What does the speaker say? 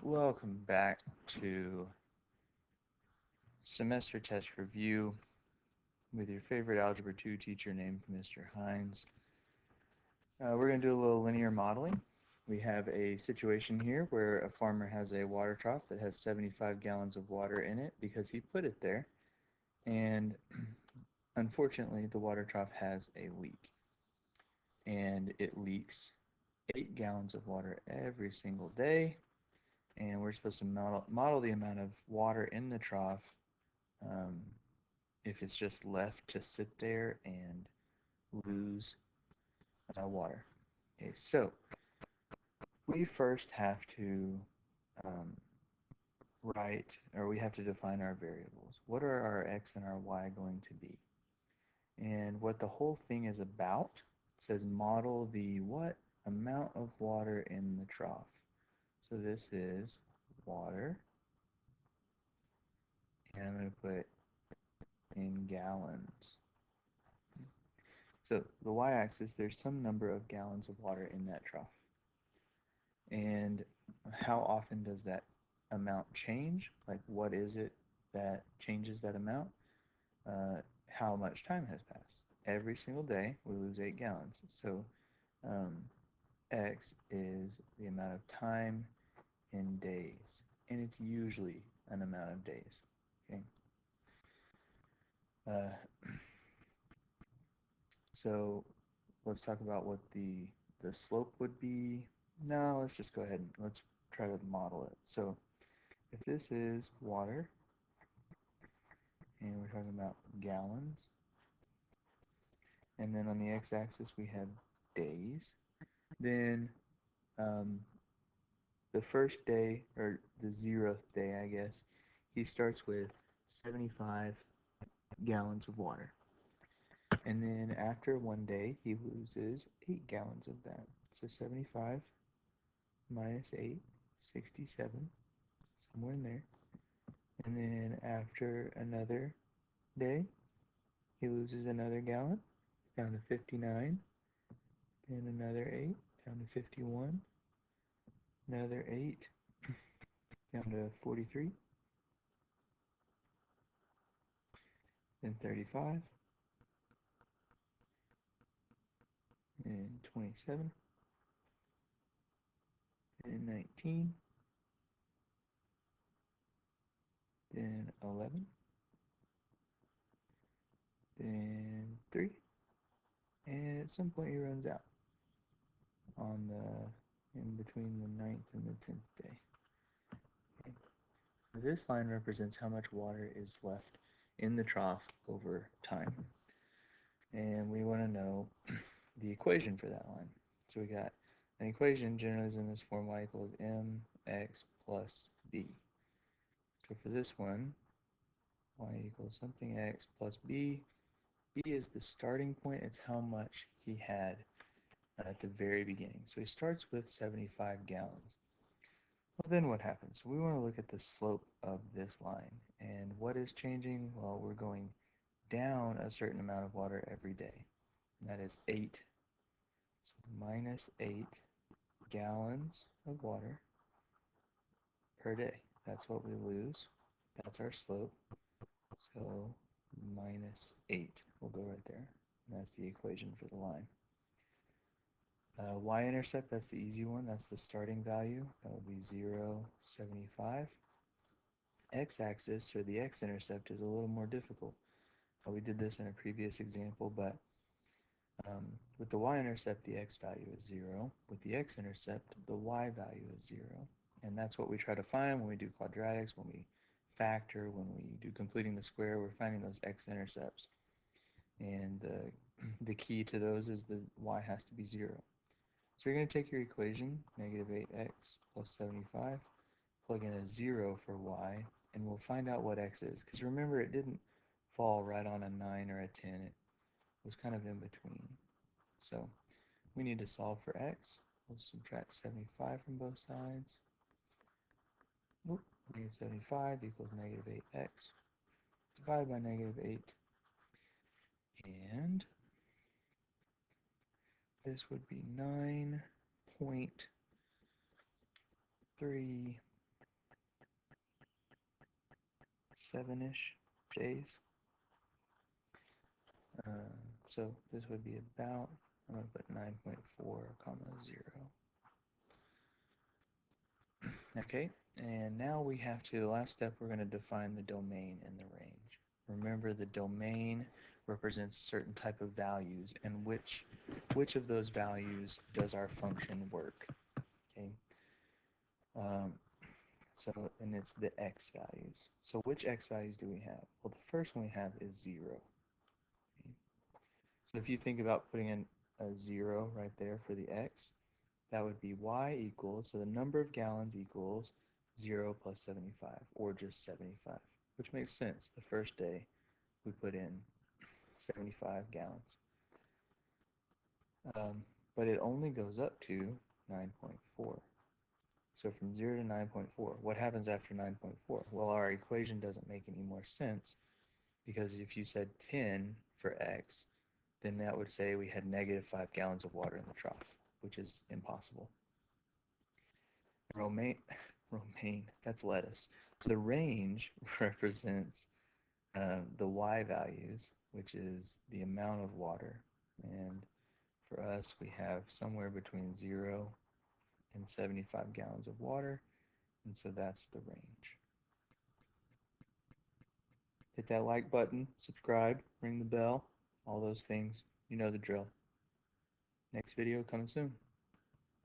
Welcome back to semester test review with your favorite Algebra 2 teacher named Mr. Hines. We're going to do a little linear modeling. We have a situation here where a farmer has a water trough that has 75 gallons of water in it because he put it there. And unfortunately, the water trough has a leak. And it leaks 8 gallons of water every single day. And we're supposed to model the amount of water in the trough um, if it's just left to sit there and lose water. Okay, so we first have to um, we have to define our variables. What are our x and our y going to be? And what the whole thing is about, it says model the what amount of water in the trough. So this is water, and I'm going to put in gallons. So the y-axis, there's some number of gallons of water in that trough. And how often does that amount change? Like, what is it that changes that amount? How much time has passed? Every single day, we lose 8 gallons. So um, x is the amount of time in days. And it's usually an amount of days. Okay. So let's talk about what the slope would be. No, let's just go ahead and let's try to model it. So if this is water, and we're talking about gallons, and then on the x-axis we have days, then um, the first day, or the 0th day, I guess, he starts with 75 gallons of water. And then after one day, he loses 8 gallons of that. So 75 minus 8, 67, somewhere in there. And then after another day, he loses another gallon. It's down to 59. Then another 8, down to 51. Another 8, down to 43. Then 35. And 27. Then 19. Then 11. Then 3. And at some point he runs out on the in between the 9th and the 10th day. Okay. So this line represents how much water is left in the trough over time. And we want to know the equation for that line. So we got an equation generally is in this form: y equals mx plus b. So for this one, y equals something x plus b. B is the starting point. It's how much he had at the very beginning. So he starts with 75 gallons. Well, then what happens? We want to look at the slope of this line. And what is changing? Well, we're going down a certain amount of water every day. And that is 8. So minus 8 gallons of water per day. That's what we lose. That's our slope. So minus 8 will go right there. And that's the equation for the line. Y-intercept, that's the easy one. That's the starting value. That would be 0, 75. X-axis, or the x-intercept, is a little more difficult. We did this in a previous example, but with the y-intercept, the x value is 0. With the x-intercept, the y value is 0. And that's what we try to find when we do quadratics, when we factor, when we do completing the square. We're finding those x-intercepts. And the key to those is the y has to be 0. So you're going to take your equation, negative 8x plus 75, plug in a 0 for y, and we'll find out what x is. Because remember, it didn't fall right on a 9 or a 10. It was kind of in between. So we need to solve for x. We'll subtract 75 from both sides. Oop, negative 75 equals negative 8x. Divided by negative 8. And this would be 9.3 7-ish days. So this would be about, I'm going to put 9.4 comma 0. Okay, and now we have to, the last step, we're going to define the domain and the range. Remember, the domain represents a certain type of values, and which of those values does our function work. Okay, um, so, and it's the x values. So which x values do we have? Well, the first one we have is 0. Okay. So if you think about putting in a 0 right there for the x, that would be y equals, so the number of gallons equals 0 plus 75, or just 75, which makes sense. The first day we put in 75 gallons. But it only goes up to 9.4. So from 0 to 9.4, what happens after 9.4? Well, our equation doesn't make any more sense, because if you said 10 for x, then that would say we had negative 5 gallons of water in the trough, which is impossible. Romaine, that's lettuce. So the range represents the y values, which is the amount of water. And for us, we have somewhere between 0 and 75 gallons of water, and so that's the range. Hit that like button, subscribe, ring the bell, all those things. You know the drill. Next video coming soon.